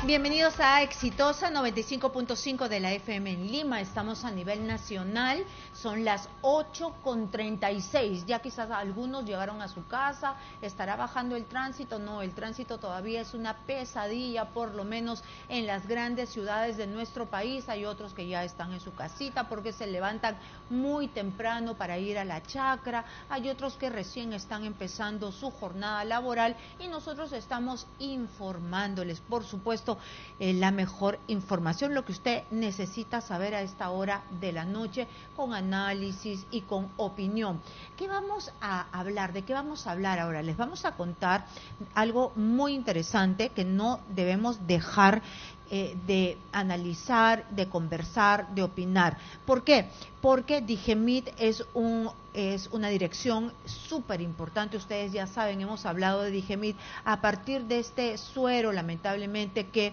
Bienvenidos a Exitosa 95.5 de la FM en Lima. Estamos a nivel nacional, son las 8:36. Ya quizás algunos llegaron a su casa, estará bajando el tránsito. No, el tránsito todavía es una pesadilla, por lo menos en las grandes ciudades de nuestro país. Hay otros que ya están en su casita porque se levantan muy temprano para ir a la chacra. Hay otros que recién están empezando su jornada laboral y nosotros estamos informándoles, por supuesto, la mejor información, lo que usted necesita saber a esta hora de la noche, con análisis y con opinión. ¿Qué vamos a hablar? ¿De qué vamos a hablar ahora? Les vamos a contar algo muy interesante que no debemos dejar de analizar, de conversar, de opinar. ¿Por qué? Porque Digemit es una dirección súper importante. Ustedes ya saben, hemos hablado de Digemit a partir de este suero, lamentablemente, que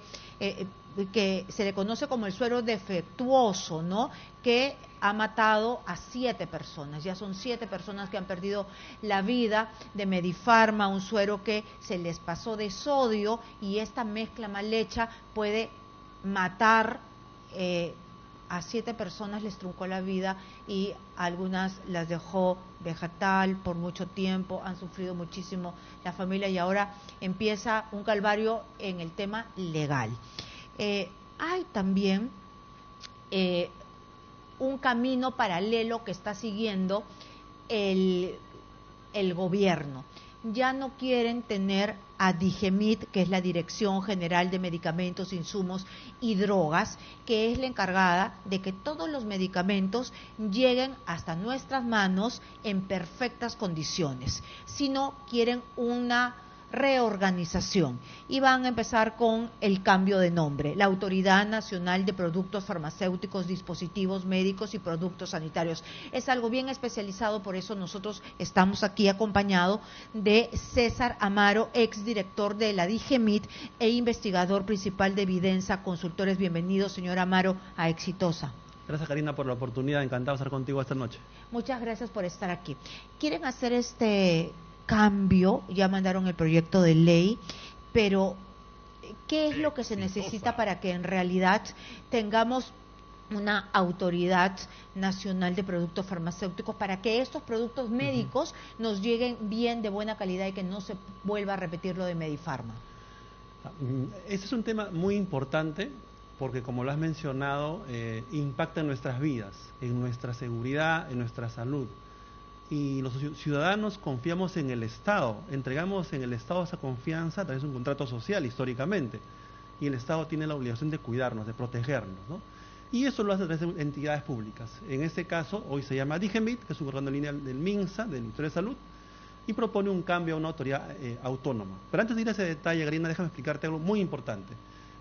se le conoce como el suero defectuoso, ¿no? Que ha matado a 7 personas. Ya son 7 personas que han perdido la vida de Medifarma, un suero que se les pasó de sodio, y esta mezcla mal hecha puede matar a 7 personas, les truncó la vida, y algunas las dejó vegetal por mucho tiempo. Han sufrido muchísimo la familia y ahora empieza un calvario en el tema legal. Hay también un camino paralelo que está siguiendo el gobierno. Ya no quieren tener a Digemit, que es la Dirección General de Medicamentos, Insumos y Drogas, que es la encargada de que todos los medicamentos lleguen hasta nuestras manos en perfectas condiciones, sino quieren una reorganización y van a empezar con el cambio de nombre: la Autoridad Nacional de Productos Farmacéuticos, Dispositivos Médicos y Productos Sanitarios. Es algo bien especializado, por eso nosotros estamos aquí acompañados de César Amaro, exdirector de la Digemit e investigador principal de Vidensa Consultores. Bienvenido, señor Amaro, a Exitosa. Gracias, Karina, por la oportunidad. Encantado de estar contigo esta noche. Muchas gracias por estar aquí. ¿Quieren hacer este cambio? Ya mandaron el proyecto de ley, pero ¿qué es lo que se necesita para que en realidad tengamos una autoridad nacional de productos farmacéuticos, para que estos productos médicos nos lleguen bien, de buena calidad, y que no se vuelva a repetir lo de Medifarma? Este es un tema muy importante porque, como lo has mencionado, impacta en nuestras vidas, en nuestra seguridad, en nuestra salud. Y los ciudadanos confiamos en el Estado, entregamos en el Estado esa confianza a través de un contrato social históricamente, y el Estado tiene la obligación de cuidarnos, de protegernos, ¿no? Y eso lo hace a través de entidades públicas. En este caso, hoy se llama Digemit, que es un órgano de línea del MINSA, del Ministerio de Salud, y propone un cambio a una autoridad autónoma. Pero antes de ir a ese detalle, Karina, déjame explicarte algo muy importante.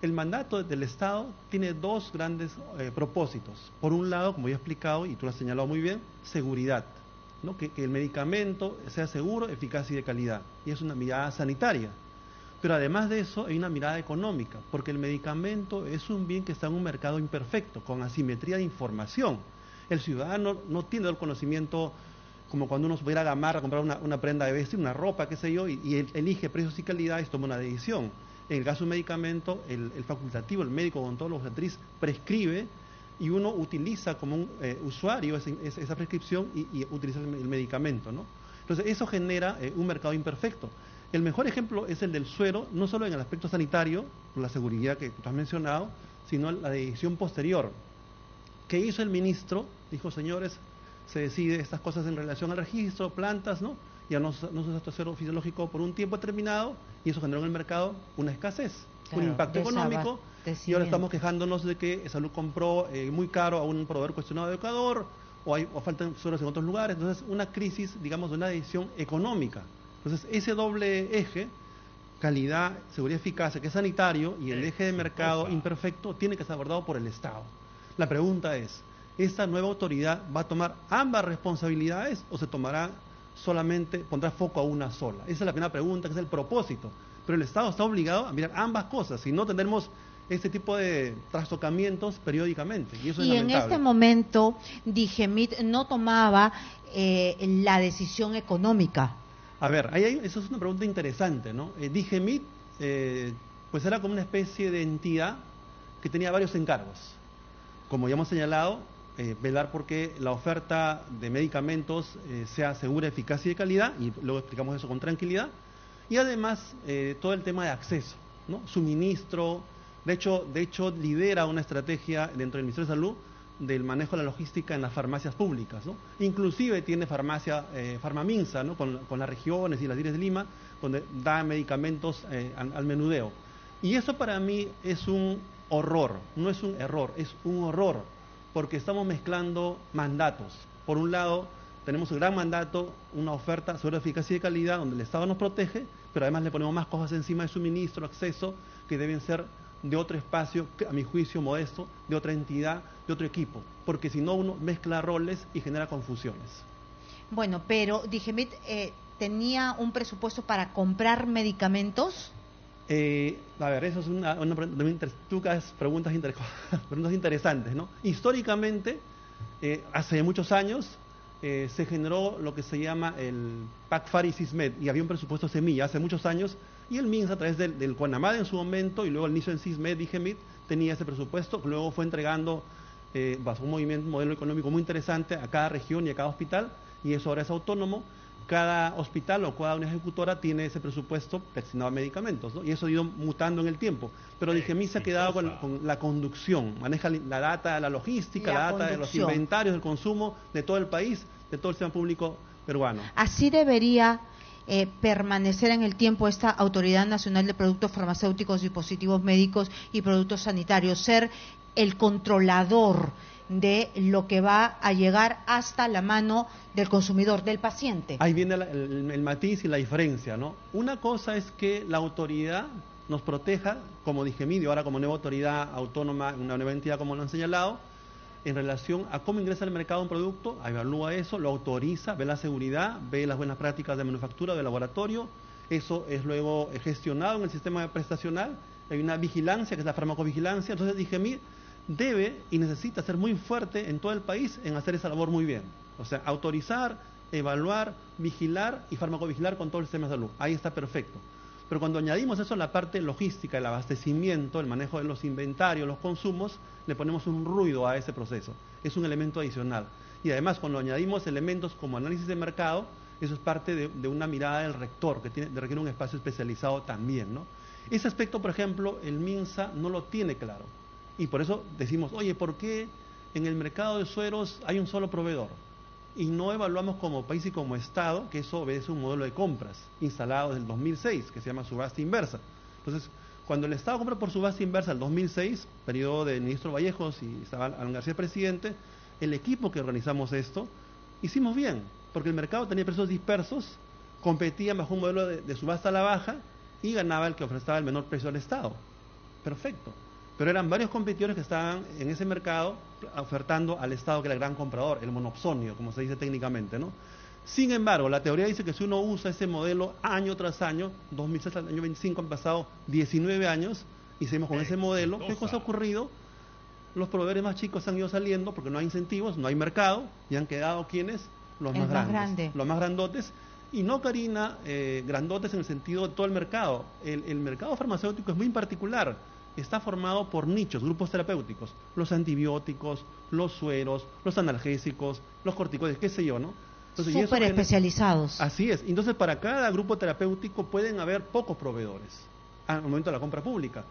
El mandato del Estado tiene dos grandes propósitos. Por un lado, como ya he explicado, y tú lo has señalado muy bien, seguridad, ¿no? Que el medicamento sea seguro, eficaz y de calidad. Y es una mirada sanitaria. Pero además de eso, hay una mirada económica, porque el medicamento es un bien que está en un mercado imperfecto, con asimetría de información. El ciudadano no tiene el conocimiento como cuando uno va a Gamarra a comprar una prenda de vestir, una ropa, qué sé yo, y elige precios y calidades, toma una decisión. En el caso de un medicamento, el facultativo, el médico odontólogo, obstetriz, prescribe, y uno utiliza como un usuario esa prescripción y utiliza el medicamento, ¿no? Entonces eso genera un mercado imperfecto. El mejor ejemplo es el del suero, no solo en el aspecto sanitario, por la seguridad que tú has mencionado, sino la decisión posterior. ¿Qué hizo el ministro? Dijo: señores, se decide estas cosas en relación al registro, plantas, ¿no? Ya no se usa este suero fisiológico por un tiempo determinado, y eso generó en el mercado una escasez, claro, un impacto económico. Y ahora estamos quejándonos de que Salud compró muy caro a un proveedor cuestionado de Ecuador, o faltan sueros en otros lugares. Entonces, una crisis, digamos, de una decisión económica. Entonces, ese doble eje, calidad, seguridad, eficacia, que es sanitario, y el eje de mercado imperfecto, tiene que ser abordado por el Estado. La pregunta es: ¿esta nueva autoridad va a tomar ambas responsabilidades o se tomará solamente, pondrá foco a una sola? Esa es la primera pregunta, que es el propósito. Pero el Estado está obligado a mirar ambas cosas, si no tendremos este tipo de trastocamientos periódicamente, y eso es lamentable. En este momento Digemit no tomaba la decisión económica. A ver, eso es una pregunta interesante, ¿no? Digemit Pues era como una especie de entidad que tenía varios encargos. Como ya hemos señalado, velar porque la oferta de medicamentos sea segura, eficaz y de calidad, y luego explicamos eso con tranquilidad, y además todo el tema de acceso, ¿no? Suministro. De hecho lidera una estrategia dentro del Ministerio de Salud del manejo de la logística en las farmacias públicas, ¿no? Inclusive tiene farmacia, Farmaminsa, ¿no? Con las regiones y las DIRES de Lima, donde da medicamentos al menudeo. Y eso para mí es un horror, no es un error, es un horror, porque estamos mezclando mandatos. Por un lado, tenemos un gran mandato, una oferta sobre eficacia y calidad, donde el Estado nos protege, pero además le ponemos más cosas encima de suministro, acceso, que deben ser de otro espacio, a mi juicio modesto, de otra entidad, de otro equipo, porque si no uno mezcla roles y genera confusiones. Bueno, pero Digemit tenía un presupuesto para comprar medicamentos. A ver, eso es tú haces preguntas interesantes, ¿no? Históricamente, hace muchos años, se generó lo que se llama el PACFAR y SISMED, y había un presupuesto semilla hace muchos años, y el MINSA a través del CONAMAD en su momento, y luego el inicio en SISMED, Digemit, tenía ese presupuesto, luego fue entregando bajo un modelo económico muy interesante a cada región y a cada hospital, y eso ahora es autónomo. Cada hospital o cada unidad ejecutora tiene ese presupuesto destinado a medicamentos, ¿no? Y eso ha ido mutando en el tiempo. Pero Digemit se ha quedado con la conducción, maneja la data de la logística, la data de los inventarios, del consumo de todo el país, de todo el sistema público peruano. Así debería permanecer en el tiempo esta Autoridad Nacional de Productos Farmacéuticos, Dispositivos Médicos y Productos Sanitarios, ser el controlador de lo que va a llegar hasta la mano del consumidor, del paciente. Ahí viene el matiz y la diferencia, ¿no? Una cosa es que la autoridad nos proteja, como Digemit, ahora como nueva autoridad autónoma, una nueva entidad como lo han señalado, en relación a cómo ingresa al mercado un producto, evalúa eso, lo autoriza, ve la seguridad, ve las buenas prácticas de manufactura, de laboratorio, eso es luego gestionado en el sistema prestacional, hay una vigilancia que es la farmacovigilancia, entonces Digemit debe y necesita ser muy fuerte en todo el país en hacer esa labor muy bien. O sea, autorizar, evaluar, vigilar y farmacovigilar con todo el sistema de salud. Ahí está perfecto. Pero cuando añadimos eso a la parte logística, el abastecimiento, el manejo de los inventarios, los consumos, le ponemos un ruido a ese proceso. Es un elemento adicional. Y además, cuando añadimos elementos como análisis de mercado, eso es parte de una mirada del rector, que requiere un espacio especializado también, ¿no? Ese aspecto, por ejemplo, el MINSA no lo tiene claro. Y por eso decimos, oye, ¿por qué en el mercado de sueros hay un solo proveedor? Y no evaluamos como país y como Estado que eso obedece un modelo de compras instalado desde el 2006, que se llama subasta inversa. Entonces, cuando el Estado compra por subasta inversa el 2006, periodo del ministro Vallejos y estaba Alan García presidente, el equipo que organizamos esto, hicimos bien, porque el mercado tenía precios dispersos, competía bajo un modelo de subasta a la baja y ganaba el que ofrecía el menor precio al Estado. Perfecto. Pero eran varios competidores que estaban en ese mercado ofertando al Estado, que era el gran comprador, el monopsonio, como se dice técnicamente, ¿no? Sin embargo, la teoría dice que si uno usa ese modelo año tras año, 2006 al año 25 han pasado 19 años y seguimos con ese modelo, ¿qué cosa ha ocurrido? Los proveedores más chicos han ido saliendo porque no hay incentivos, no hay mercado, y han quedado, ¿quiénes? Los más grandes, los más grandotes. Y no, Karina, grandotes en el sentido de todo el mercado. El mercado farmacéutico es muy particular. Está formado por nichos, grupos terapéuticos, los antibióticos, los sueros, los analgésicos, los corticoides, qué sé yo, ¿no? Súper especializados. Así es. Entonces, para cada grupo terapéutico pueden haber pocos proveedores al momento de la compra pública.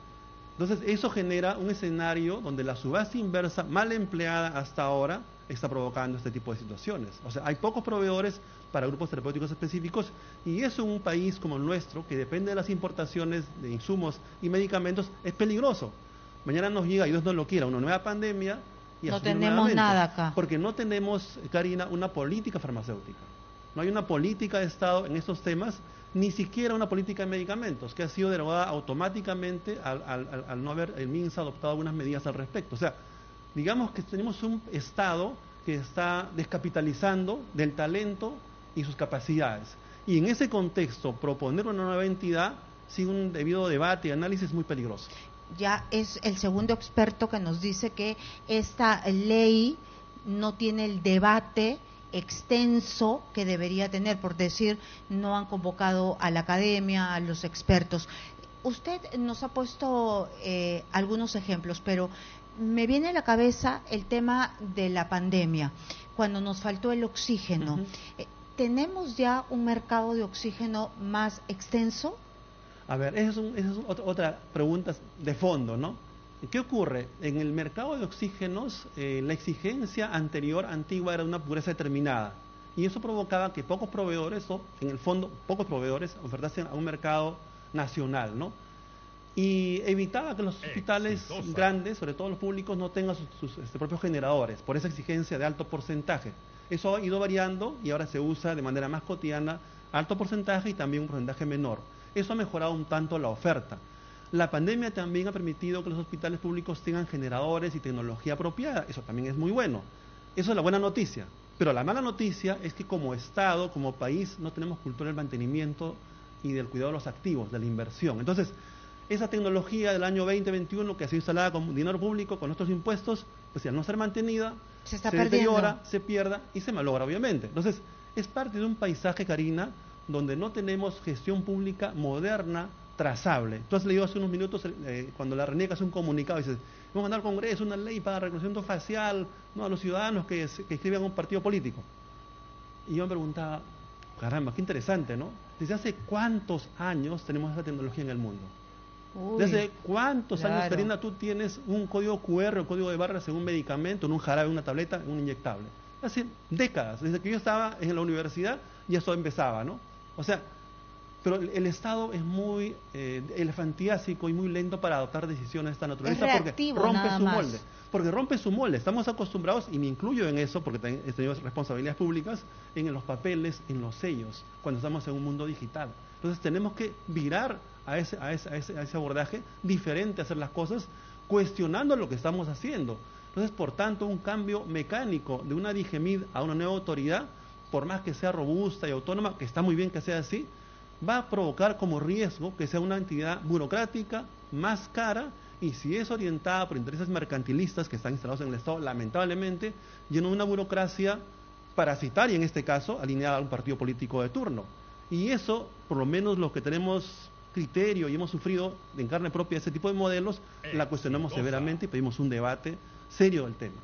Entonces, eso genera un escenario donde la subasta inversa, mal empleada hasta ahora, está provocando este tipo de situaciones. O sea, hay pocos proveedores para grupos terapéuticos específicos, y eso en un país como el nuestro, que depende de las importaciones de insumos y medicamentos, es peligroso. Mañana nos llega, y Dios no lo quiera, una nueva pandemia, y no tenemos nada acá. Porque no tenemos, Karina, una política farmacéutica. No hay una política de Estado en estos temas, ni siquiera una política de medicamentos, que ha sido derogada automáticamente al no haber el MINSA adoptado algunas medidas al respecto. O sea, digamos que tenemos un Estado que está descapitalizando del talento y sus capacidades. Y en ese contexto, proponer una nueva entidad sin un debido debate y análisis es muy peligroso. Ya es el segundo experto que nos dice que esta ley no tiene el debate extenso que debería tener, por decir, no han convocado a la academia, a los expertos. Usted nos ha puesto algunos ejemplos, pero me viene a la cabeza el tema de la pandemia, cuando nos faltó el oxígeno. ¿Tenemos ya un mercado de oxígeno más extenso? A ver, esa es otra pregunta de fondo, ¿no? ¿Qué ocurre? En el mercado de oxígenos, la exigencia antigua era una pureza determinada. Y eso provocaba que pocos proveedores, o en el fondo pocos proveedores, ofertasen a un mercado nacional, ¿no? Y evitaba que los hospitales grandes, sobre todo los públicos, no tengan sus propios generadores, por esa exigencia de alto porcentaje. Eso ha ido variando y ahora se usa de manera más cotidiana alto porcentaje y también un porcentaje menor. Eso ha mejorado un tanto la oferta. La pandemia también ha permitido que los hospitales públicos tengan generadores y tecnología apropiada. Eso también es muy bueno. Eso es la buena noticia. Pero la mala noticia es que como Estado, como país, no tenemos cultura del mantenimiento y del cuidado de los activos, de la inversión. Entonces, esa tecnología del año 2021 que ha sido instalada con dinero público, con nuestros impuestos, pues al no ser mantenida, se deteriora, se pierda y se malogra, obviamente. Entonces, es parte de un paisaje, Karina, donde no tenemos gestión pública moderna, trazable. Entonces le digo hace unos minutos, cuando la RENIEC hace un comunicado, dice, vamos a mandar al Congreso una ley para reconocimiento facial, ¿no?, a los ciudadanos que escriban un partido político. Y yo me preguntaba, caramba, qué interesante, ¿no? ¿Desde hace cuántos años tenemos esa tecnología en el mundo? ¿Desde cuántos años, Karina, tú tienes un código QR o código de barras en un medicamento, en un jarabe, en una tableta, en un inyectable? Hace décadas, desde que yo estaba en la universidad, y eso empezaba, ¿no? O sea, pero el Estado es muy elefantiásico y muy lento para adoptar decisiones de esta naturaleza porque rompe su molde. Porque rompe su molde. Estamos acostumbrados, y me incluyo en eso, porque tenemos responsabilidades públicas, en los papeles, en los sellos, cuando estamos en un mundo digital. Entonces tenemos que virar a ese abordaje diferente, hacer las cosas, cuestionando lo que estamos haciendo. Entonces, por tanto, un cambio mecánico de una DIGEMID a una nueva autoridad, por más que sea robusta y autónoma, que está muy bien que sea así, va a provocar como riesgo que sea una entidad burocrática, más cara, y si es orientada por intereses mercantilistas que están instalados en el Estado, lamentablemente, lleno de una burocracia parasitaria, en este caso, alineada a un partido político de turno. Y eso, por lo menos los que tenemos criterio y hemos sufrido en carne propia ese tipo de modelos, la cuestionamos severamente y pedimos un debate serio del tema.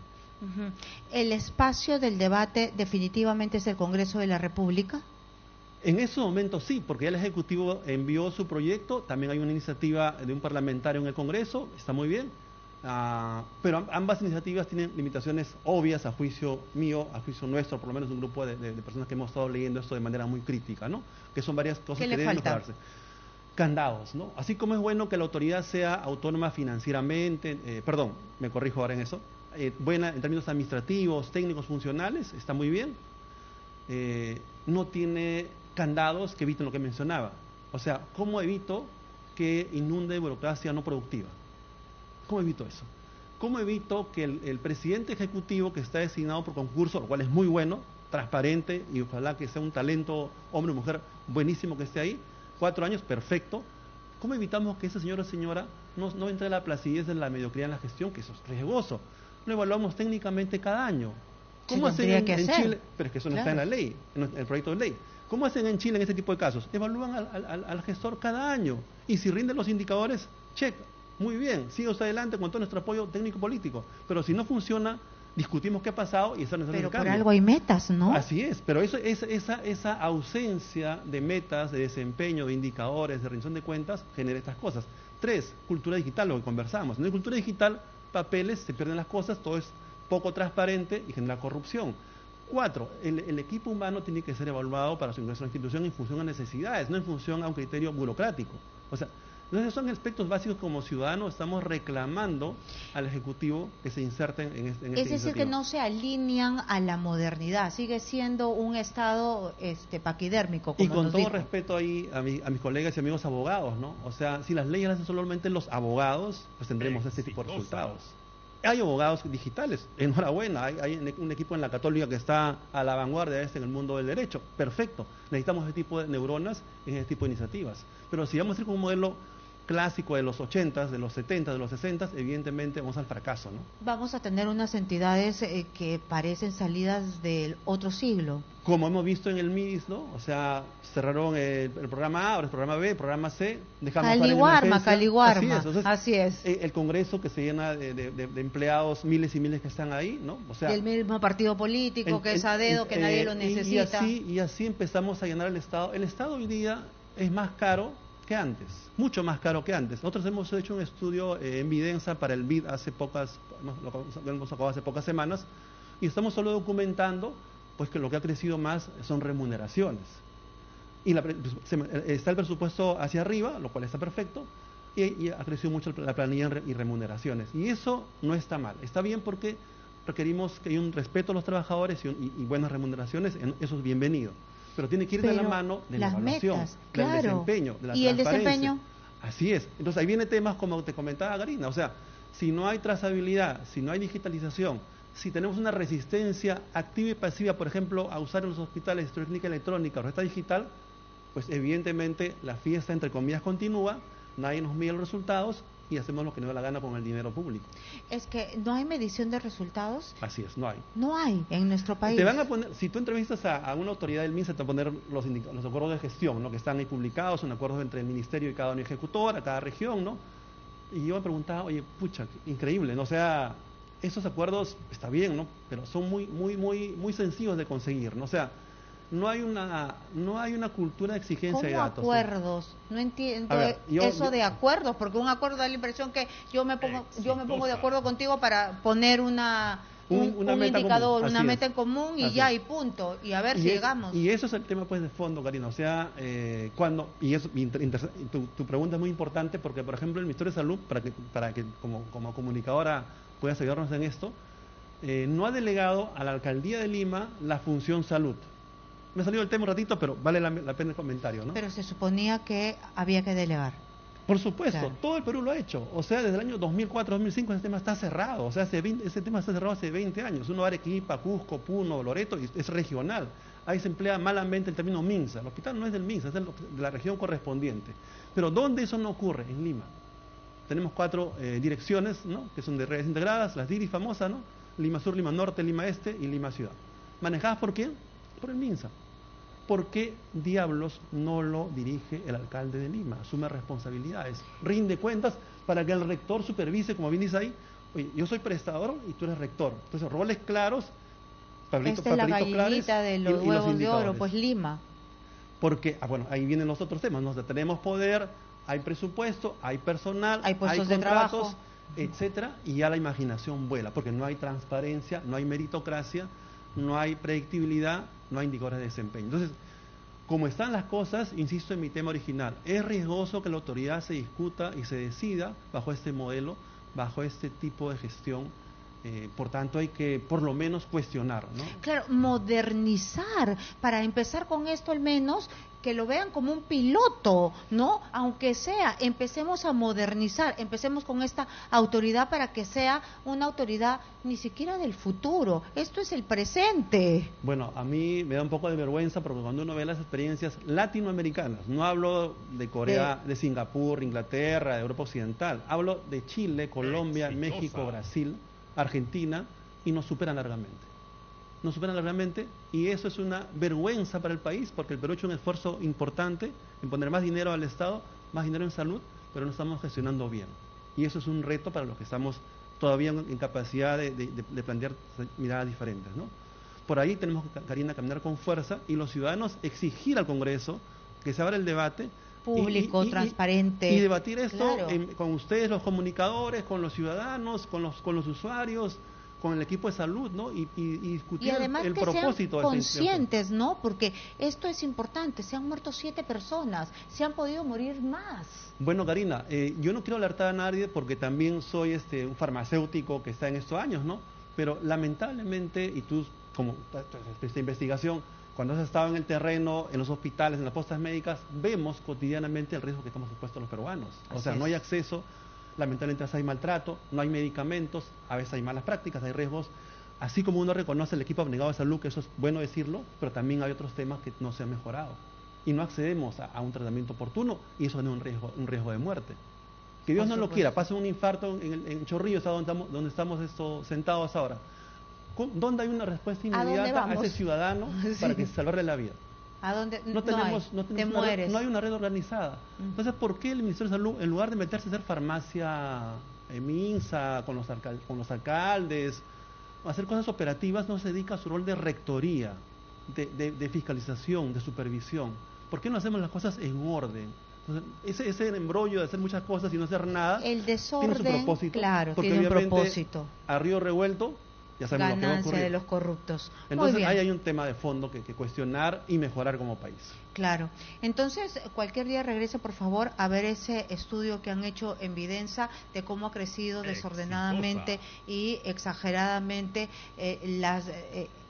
¿El espacio del debate definitivamente es el Congreso de la República? En ese momento sí, porque ya el Ejecutivo envió su proyecto, también hay una iniciativa de un parlamentario en el Congreso, está muy bien, pero ambas iniciativas tienen limitaciones obvias a juicio mío, a juicio nuestro, por lo menos un grupo de personas que hemos estado leyendo esto de manera muy crítica, ¿no? Que son varias cosas que deben mejorarse. Candados, ¿no? Así como es bueno que la autoridad sea autónoma financieramente, perdón, me corrijo ahora en eso, buena en términos administrativos, técnicos, funcionales, está muy bien, no tiene candados que eviten lo que mencionaba. O sea, ¿cómo evito que inunde burocracia no productiva? ¿Cómo evito eso? ¿Cómo evito que el presidente ejecutivo que está designado por concurso, lo cual es muy bueno, transparente, y ojalá que sea un talento, hombre o mujer, buenísimo que esté ahí, 4 años, perfecto, ¿cómo evitamos que ese señor o señora no entre a la placidez de la mediocridad en la gestión, que eso es riesgoso? Lo evaluamos técnicamente cada año. ¿Cómo hacen en Chile? Pero es que eso no está en la ley, en el proyecto de ley. ¿Cómo hacen en Chile en este tipo de casos? Evalúan al gestor cada año. Y si rinden los indicadores, check, muy bien, sigue usted adelante con todo nuestro apoyo técnico-político. Pero si no funciona, discutimos qué ha pasado y hacer necesario el cambio. Pero por algo hay metas, ¿no? Así es, pero esa ausencia de metas, de desempeño, de indicadores, de rendición de cuentas, genera estas cosas. 3, cultura digital, lo que conversamos. En la cultura digital, papeles, se pierden las cosas, todo es poco transparente y genera corrupción. 4, el equipo humano tiene que ser evaluado para su ingreso a la institución en función a necesidades, no en función a un criterio burocrático. O sea, entonces son aspectos básicos como ciudadanos estamos reclamando al Ejecutivo que se inserten en esta iniciativa. Es decir, que no se alinean a la modernidad, sigue siendo un Estado paquidérmico. Como y con nos todo dijo. respeto ahí a mis colegas y amigos abogados, ¿no? O sea, si las leyes las hacen solamente los abogados, pues tendremos este tipo de resultados. Hay abogados digitales, enhorabuena, hay un equipo en la Católica que está a la vanguardia en el mundo del derecho, perfecto. Necesitamos ese tipo de neuronas en ese tipo de iniciativas. Pero si vamos a ir con un modelo clásico de los 80s, de los 70s, de los 60s, evidentemente vamos al fracaso, ¿no? Vamos a tener unas entidades que parecen salidas del otro siglo. Como hemos visto en el MIDIS, ¿no? O sea, cerraron el programa A, ahora el programa B, el programa C, dejamos Caliguarma, así es. El Congreso que se llena de empleados, miles y miles que están ahí, ¿no? O sea, del mismo partido político, que es a dedo, que nadie lo necesita. Y así empezamos a llenar el Estado. El Estado hoy día es más caro que antes, mucho más caro que antes. Nosotros hemos hecho un estudio en Vidensa para el BID lo hemos sacado hace pocas semanas, y estamos solo documentando pues que lo que ha crecido más son remuneraciones. Y está el presupuesto hacia arriba, lo cual está perfecto, y ha crecido mucho la planilla y remuneraciones. Y eso no está mal, está bien porque requerimos que haya un respeto a los trabajadores y buenas remuneraciones, eso es bienvenido. Pero tiene que ir de la mano de la evaluación, del desempeño, de la transparencia. ¿Y el desempeño? Así es. Entonces ahí viene temas como te comentaba Karina, o sea, si no hay trazabilidad, si no hay digitalización, si tenemos una resistencia activa y pasiva, por ejemplo, a usar en los hospitales técnica electrónica o receta digital, pues evidentemente la fiesta, entre comillas, continúa, nadie nos mide los resultados y hacemos lo que nos da la gana con el dinero público. Es que no hay medición de resultados. Así es, no hay. No hay en nuestro país. Te van a poner, si tú entrevistas a una autoridad del MINSA, te van a poner los acuerdos de gestión, ¿no? Que están ahí publicados, son acuerdos entre el ministerio y cada una ejecutora, cada región, ¿no? Y yo me preguntaba, oye, pucha, increíble, ¿no? O sea, esos acuerdos está bien, ¿no? Pero son muy sencillos de conseguir, ¿no? O sea, no hay una cultura de exigencia de datos. ¿Cómo acuerdos? No entiendo eso de acuerdos, porque un acuerdo da la impresión que yo me pongo de acuerdo contigo para poner un indicador, una meta en común y ya, y punto, y a ver si llegamos. Y eso es el tema pues de fondo, Karina, o sea, tu pregunta es muy importante porque, por ejemplo, el Ministerio de Salud, para que como comunicadora puedas ayudarnos en esto, no ha delegado a la Alcaldía de Lima la función salud. Me salió el tema un ratito, pero vale la pena el comentario, ¿no? Pero se suponía que había que delegar. Por supuesto, claro. Todo el Perú lo ha hecho. O sea, desde el año 2004-2005 ese tema está cerrado. O sea, ese tema está cerrado hace 20 años. Uno va a Arequipa, Cusco, Puno, Loreto, y es regional. Ahí se emplea malamente el término MINSA. El hospital no es del MINSA, es de la región correspondiente. Pero ¿dónde eso no ocurre? En Lima. Tenemos 4 direcciones, ¿no? Que son de redes integradas, las DIRI famosas, ¿no? Lima Sur, Lima Norte, Lima Este y Lima Ciudad. ¿Manejadas por quién? Por el MINSA. ¿Por qué diablos no lo dirige el alcalde de Lima? Asume responsabilidades, rinde cuentas para que el rector supervise, como bien dice ahí, oye, yo soy prestador y tú eres rector. Entonces, roles claros, papelitos claros. Esta es la gallinita de los huevos de oro, pues Lima. Porque, bueno, ahí vienen los otros temas, ¿no? Tenemos poder, hay presupuesto, hay personal, hay puestos hay contratos, de trabajo, etcétera, y ya la imaginación vuela, porque no hay transparencia, no hay meritocracia, no hay predictibilidad, no hay indicadores de desempeño. Entonces, como están las cosas, insisto en mi tema original, es riesgoso que la autoridad se discuta y se decida bajo este modelo, bajo este tipo de gestión. Por tanto, hay que por lo menos cuestionar, ¿no? Claro, modernizar, para empezar con esto al menos, que lo vean como un piloto, ¿no? Aunque sea, empecemos a modernizar, empecemos con esta autoridad para que sea una autoridad ni siquiera del futuro, esto es el presente. Bueno, a mí me da un poco de vergüenza porque cuando uno ve las experiencias latinoamericanas, no hablo de Corea, de Singapur, Inglaterra, de Europa Occidental, hablo de Chile, Colombia, México, Brasil, Argentina, y nos superan largamente. Nos superan largamente y eso es una vergüenza para el país porque el Perú ha hecho un esfuerzo importante en poner más dinero al Estado, más dinero en salud, pero no estamos gestionando bien. Y eso es un reto para los que estamos todavía en capacidad de plantear miradas diferentes, ¿no? Por ahí tenemos, Karina, caminar con fuerza y los ciudadanos exigir al Congreso que se abra el debate público, transparente. Y debatir esto claro. Con ustedes, los comunicadores, con los ciudadanos, con los usuarios, con el equipo de salud, ¿no? Y discutir el propósito de conscientes, ¿no? Porque esto es importante, se han muerto 7 personas, se han podido morir más. Bueno, Karina, yo no quiero alertar a nadie porque también soy un farmacéutico que está en estos años, ¿no? Pero lamentablemente, y tú, como esta investigación, cuando has estado en el terreno, en los hospitales, en las postas médicas, vemos cotidianamente el riesgo que estamos expuestos los peruanos. O sea, no hay acceso, lamentablemente hay maltrato, no hay medicamentos, a veces hay malas prácticas, hay riesgos. Así como uno reconoce el equipo abnegado de salud, que eso es bueno decirlo, pero también hay otros temas que no se han mejorado. Y no accedemos a un tratamiento oportuno y eso es un riesgo de muerte. Que Dios Por no lo supuesto. quiera, pase un infarto en Chorrillos, donde estamos sentados ahora. ¿Dónde hay una respuesta ¿A dónde inmediata a vamos? ese ciudadano para que salvarle la vida? ¿A dónde? No tenemos te mueres. no hay una red organizada. Entonces, ¿por qué el Ministerio de Salud, en lugar de meterse a hacer farmacia MINSA con los alcaldes, hacer cosas operativas, no se dedica a su rol de rectoría, de fiscalización, de supervisión? ¿Por qué no hacemos las cosas en orden? Entonces, ese embrollo de hacer muchas cosas y no hacer nada El desorden, tiene su propósito, claro, porque tiene un obviamente propósito. a río revuelto ya sabemos lo que va a Ganancia ocurrir. de los corruptos. Entonces Muy bien. ahí hay un tema de fondo que cuestionar y mejorar como país. Claro. Entonces, cualquier día regrese, por favor, a ver ese estudio que han hecho en Vidensa de cómo ha crecido desordenadamente y exageradamente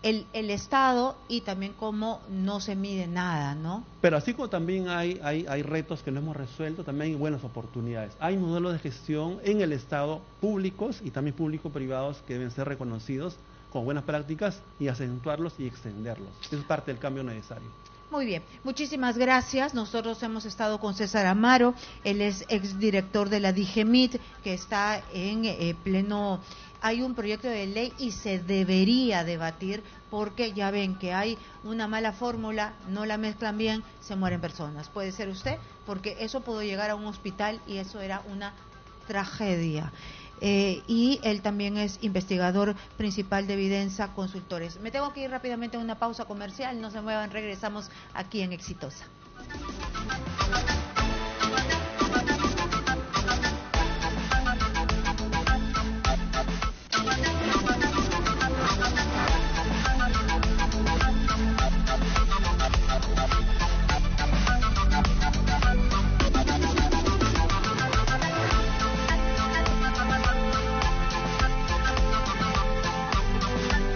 el Estado, y también cómo no se mide nada, ¿no? Pero así como también hay retos que no hemos resuelto, también hay buenas oportunidades. Hay modelos de gestión en el Estado públicos y también público-privados que deben ser reconocidos con buenas prácticas y acentuarlos y extenderlos. Eso es parte del cambio necesario. Muy bien, muchísimas gracias. Nosotros hemos estado con César Amaro, él es exdirector de la DIGEMIT, que está en pleno... Hay un proyecto de ley y se debería debatir, porque ya ven que hay una mala fórmula, no la mezclan bien, se mueren personas. Puede ser usted, porque eso pudo llegar a un hospital y eso era una tragedia. Y él también es investigador principal de Vidensa Consultores. Me tengo que ir rápidamente a una pausa comercial, no se muevan, regresamos aquí en Exitosa.